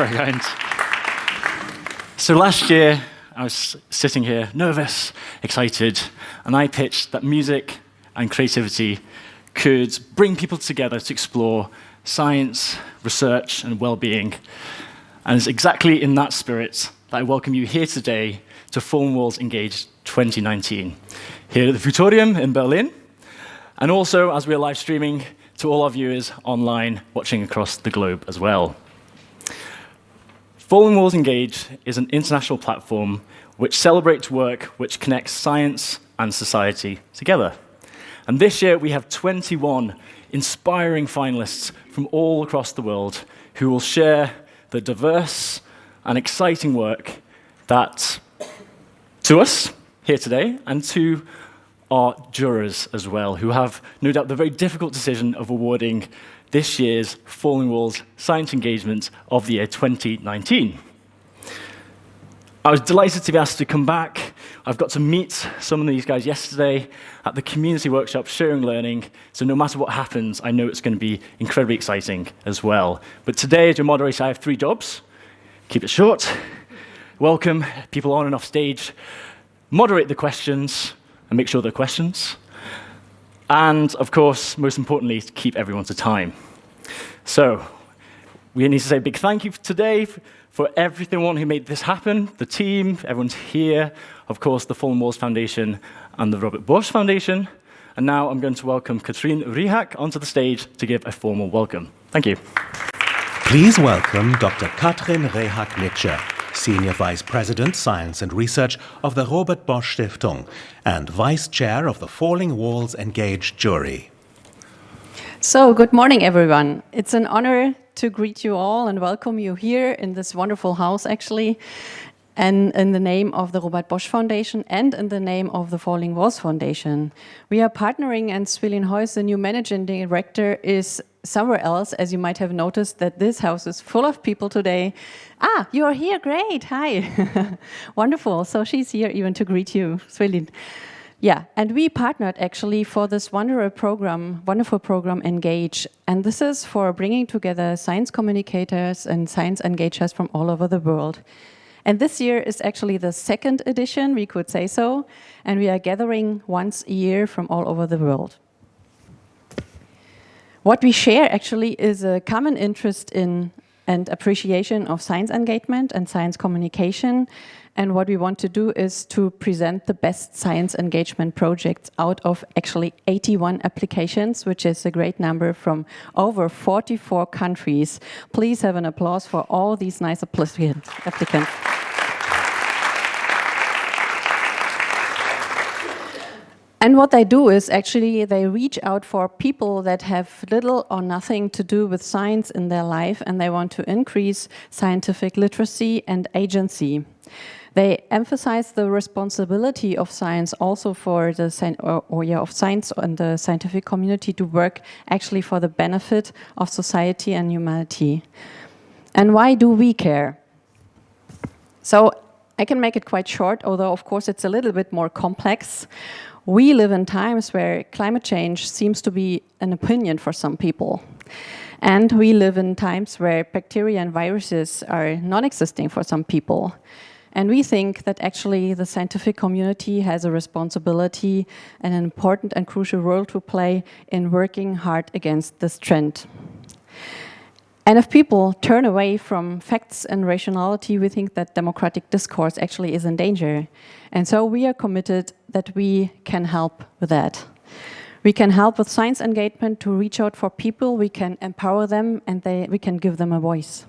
very kind. So last year, I was sitting here, nervous, excited, and I pitched that music and creativity could bring people together to explore science, research, and well-being. And it's exactly in that spirit that I welcome you here today to Falling Walls Engage 2019, here at the Futurium in Berlin, and also as we're live streaming to all our viewers online watching across the globe as well. Falling Walls Engage is an international platform which celebrates work which connects science and society together. And this year we have 21 inspiring finalists from all across the world who will share the diverse and exciting work that, to us here today, and to our jurors as well, who have no doubt the very difficult decision of awarding this year's Falling Walls Science Engagement of the year 2019. I was delighted to be asked to come back. I've got to meet some of these guys yesterday at the community workshop, Sharing Learning, so no matter what happens, I know it's going to be incredibly exciting as well. But today, as your moderator, I have 3 jobs. Keep it short, welcome people on and off stage, moderate the questions, and make sure they're questions. And, of course, most importantly, to keep everyone to time. So, we need to say a big thank you today for everyone who made this happen, the team, everyone's here, of course, the Fallen Walls Foundation and the Robert Bosch Foundation. And now I'm going to welcome Katrin Rehak onto the stage to give a formal welcome. Thank you. Please welcome Dr. Katrin Rehak-Nitsche, Senior Vice President, Science and Research of the Robert Bosch Stiftung and Vice Chair of the Falling Walls Engage jury. So, good morning, everyone. It's an honor to greet you all and welcome you here in this wonderful house, actually, and in the name of the Robert Bosch Foundation and in the name of the Falling Walls Foundation. We are partnering, and Ceilidh Hoyes, the new managing director, is somewhere else, as you might have noticed that this house is full of people today. Ah, you are here, great, hi. Wonderful, so she's here even to greet you, Ceilidh. Yeah, and we partnered actually for this wonderful program, Engage. And this is for bringing together science communicators and science engagers from all over the world. And this year is actually the 2nd edition, we could say so. And we are gathering once a year from all over the world. What we share actually is a common interest in and appreciation of science engagement and science communication. And what we want to do is to present the best science engagement projects out of actually 81 applications, which is a great number from over 44 countries. Please have an applause for all these nice applicants. And what they do is actually they reach out for people that have little or nothing to do with science in their life, and they want to increase scientific literacy and agency. They emphasize the responsibility of science also for the of science and the scientific community to work actually for the benefit of society and humanity. And why do we care? So I can make it quite short, although of course it's a little bit more complex. We live in times where climate change seems to be an opinion for some people. And we live in times where bacteria and viruses are non-existing for some people. And we think that actually the scientific community has a responsibility and an important and crucial role to play in working hard against this trend. And if people turn away from facts and rationality, we think that democratic discourse actually is in danger. And so we are committed that we can help with that. We can help with science engagement to reach out for people, we can empower them, and we can give them a voice.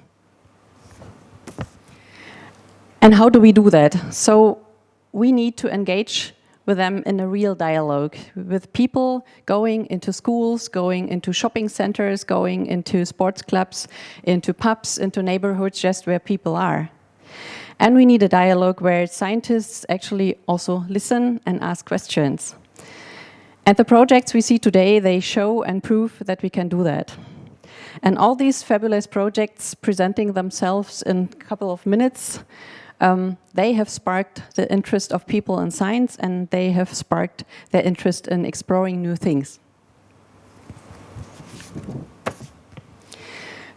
And how do we do that? So we need to engage with them in a real dialogue, with people going into schools, going into shopping centers, going into sports clubs, into pubs, into neighborhoods, just where people are. And we need a dialogue where scientists actually also listen and ask questions. And the projects we see today, they show and prove that we can do that. And all these fabulous projects presenting themselves in a couple of minutes, they have sparked the interest of people in science, and they have sparked their interest in exploring new things.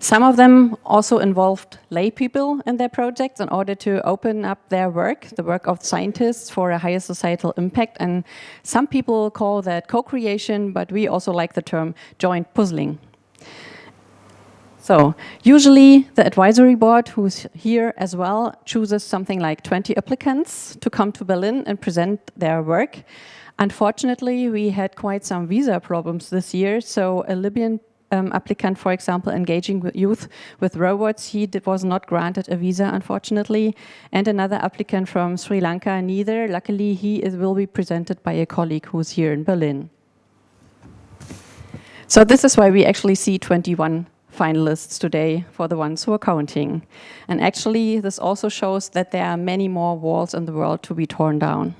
Some of them also involved lay people in their projects in order to open up their work, the work of scientists, for a higher societal impact. And some people call that co-creation, but we also like the term joint puzzling. So usually the advisory board, who's here as well, chooses something like 20 applicants to come to Berlin and present their work. Unfortunately, we had quite some visa problems this year. So a Libyan applicant, for example, engaging with youth with robots, he was not granted a visa, unfortunately. And another applicant from Sri Lanka, neither. Luckily, he will be presented by a colleague who's here in Berlin. So this is why we actually see 21 finalists today for the ones who are counting. And actually, this also shows that there are many more walls in the world to be torn down.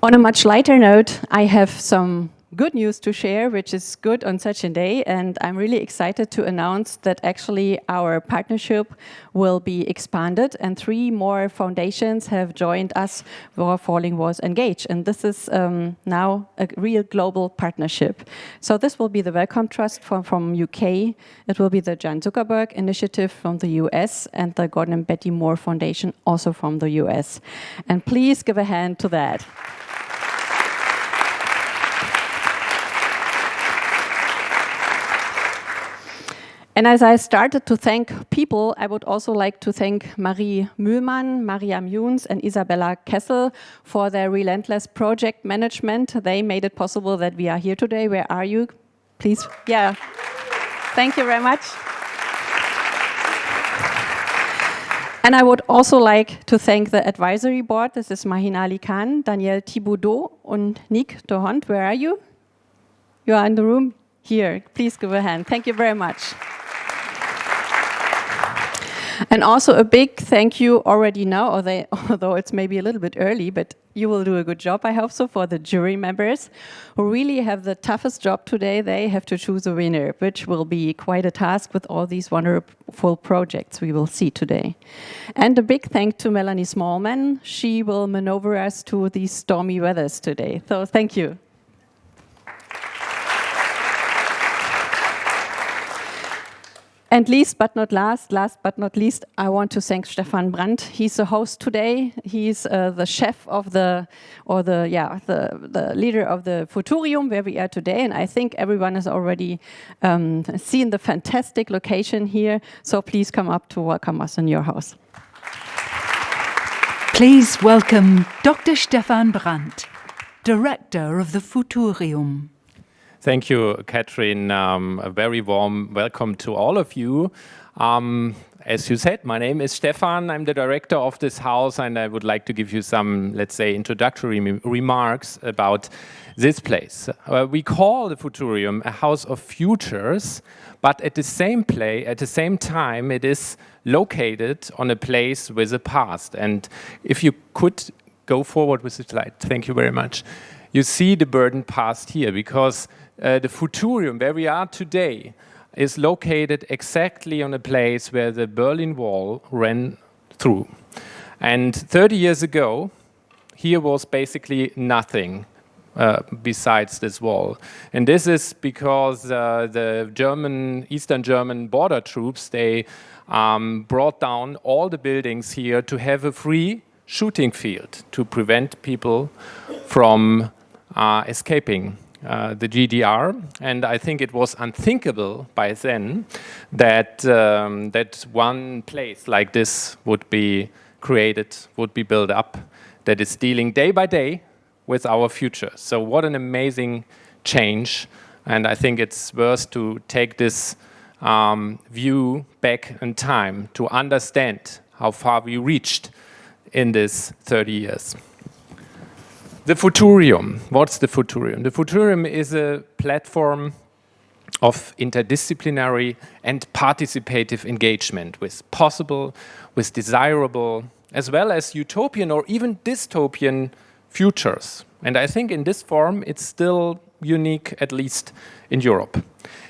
On a much lighter note, I have some good news to share, which is good on such a day, and I'm really excited to announce that actually our partnership will be expanded, and 3 more foundations have joined us for Falling Walls Engage, and this is now a real global partnership. So this will be the Wellcome Trust from UK, it will be the Jan Zuckerberg Initiative from the US, and the Gordon and Betty Moore Foundation also from the US. And please give a hand to that. And as I started to thank people, I would also like to thank Marie Mühlmann, Mariam Younes, and Isabella Kessel for their relentless project management. They made it possible that we are here today. Where are you? Please. Yeah. Thank you very much. And I would also like to thank the advisory board. This is Mahina Ali Khan, Danielle Thibodeau, and Nick Dohont. Where are you? You are in the room? Here. Please give a hand. Thank you very much. And also a big thank you already now, although it's maybe a little bit early, but you will do a good job, I hope so, for the jury members who really have the toughest job today. They have to choose a winner, which will be quite a task with all these wonderful projects we will see today. And a big thank to Melanie Smallman. She will maneuver us to these stormy weathers today. So thank you. And last but not least, I want to thank Stefan Brandt. He's the host today. He's the chef of the leader of the Futurium, where we are today. And I think everyone has already seen the fantastic location here. So please come up to welcome us in your house. Please welcome Dr. Stefan Brandt, Director of the Futurium. Thank you, Katrin. A very warm welcome to all of you. As you said, my name is Stefan. I'm the director of this house, and I would like to give you some, let's say, introductory remarks about this place. We call the Futurium a house of futures, but at the same time, it is located on a place with a past. And if you could go forward with the slide, thank you very much. You see the burden past here, because the Futurium, where we are today, is located exactly on a place where the Berlin Wall ran through. And 30 years ago, here was basically nothing besides this wall. And this is because the Eastern German border troops, they brought down all the buildings here to have a free shooting field to prevent people from escaping the GDR, and I think it was unthinkable by then that that one place like this would be created, would be built up, that is dealing day by day with our future. So what an amazing change, and I think it's worth to take this view back in time to understand how far we reached in this 30 years. The Futurium. What's the Futurium? The Futurium is a platform of interdisciplinary and participative engagement with possible, with desirable, as well as utopian or even dystopian futures. And I think in this form, it's still unique, at least in Europe.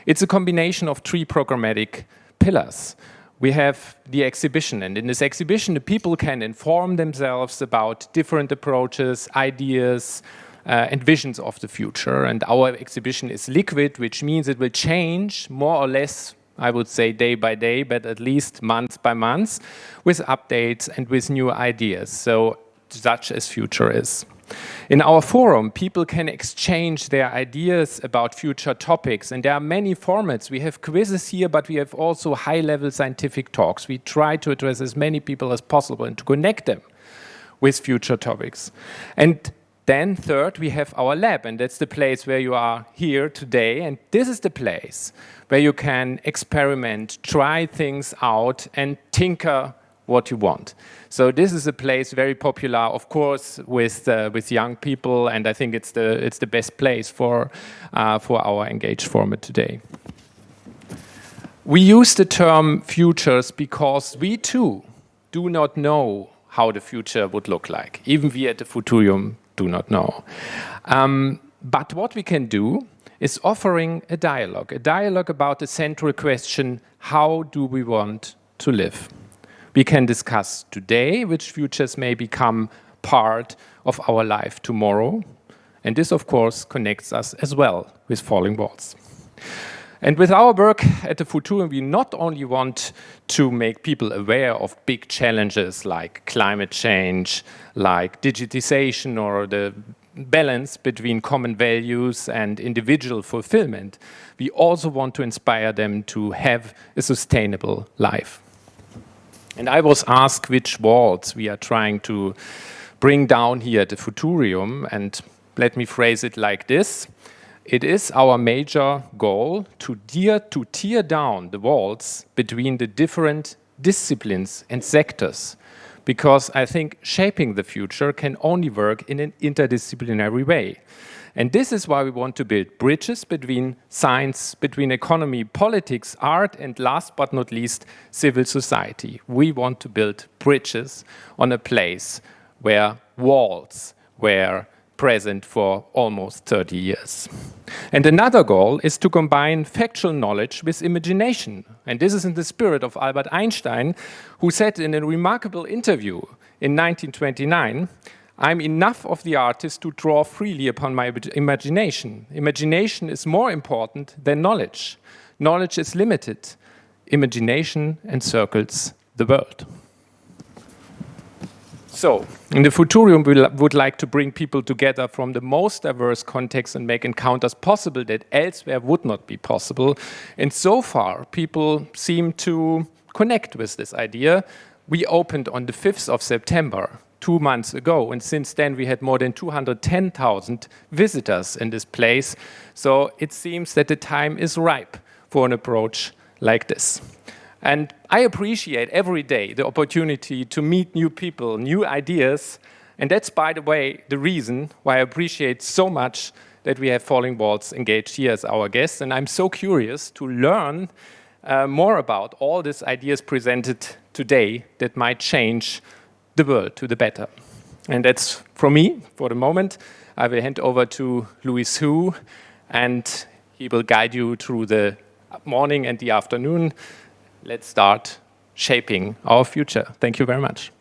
It's a combination of 3 programmatic pillars. We have the exhibition, and in this exhibition, the people can inform themselves about different approaches, ideas, and visions of the future. And our exhibition is liquid, which means it will change more or less, I would say day by day, but at least month by month, with updates and with new ideas, so such as Future is. In our forum, people can exchange their ideas about future topics, and there are many formats. We have quizzes here, but we have also high-level scientific talks. We try to address as many people as possible and to connect them with future topics. And then third, we have our lab, and that's the place where you are here today, and this is the place where you can experiment, try things out, and tinker what you want. So this is a place very popular, of course, with young people, and I think it's the best place for our engaged format today. We use the term futures because we too do not know how the future would look like. Even we at the Futurium do not know. But what we can do is offering a dialogue about the central question: how do we want to live? We can discuss today which futures may become part of our life tomorrow. And this, of course, connects us as well with falling walls. And with our work at the Futurium, we not only want to make people aware of big challenges like climate change, like digitization, or the balance between common values and individual fulfillment, we also want to inspire them to have a sustainable life. And I was asked which walls we are trying to bring down here at the Futurium, and let me phrase it like this. It is our major goal to tear down the walls between the different disciplines and sectors, because I think shaping the future can only work in an interdisciplinary way. And this is why we want to build bridges between science, between economy, politics, art, and last but not least, civil society. We want to build bridges on a place where walls were present for almost 30 years. And another goal is to combine factual knowledge with imagination. And this is in the spirit of Albert Einstein, who said in a remarkable interview in 1929, "I'm enough of the artist to draw freely upon my imagination. Imagination is more important than knowledge. Knowledge is limited. Imagination encircles the world." So, in the Futurium, we would like to bring people together from the most diverse contexts and make encounters possible that elsewhere would not be possible. And so far, people seem to connect with this idea. We opened on the 5th of September, 2 months ago, and since then we had more than 210,000 visitors in this place. So it seems that the time is ripe for an approach like this. And I appreciate every day the opportunity to meet new people, new ideas, and that's, by the way, the reason why I appreciate so much that we have Falling Walls engaged here as our guests, and I'm so curious to learn more about all these ideas presented today that might change the world to the better. And that's from me for the moment. I will hand over to Louis Hu, and he will guide you through the morning and the afternoon. Let's start shaping our future. Thank you very much.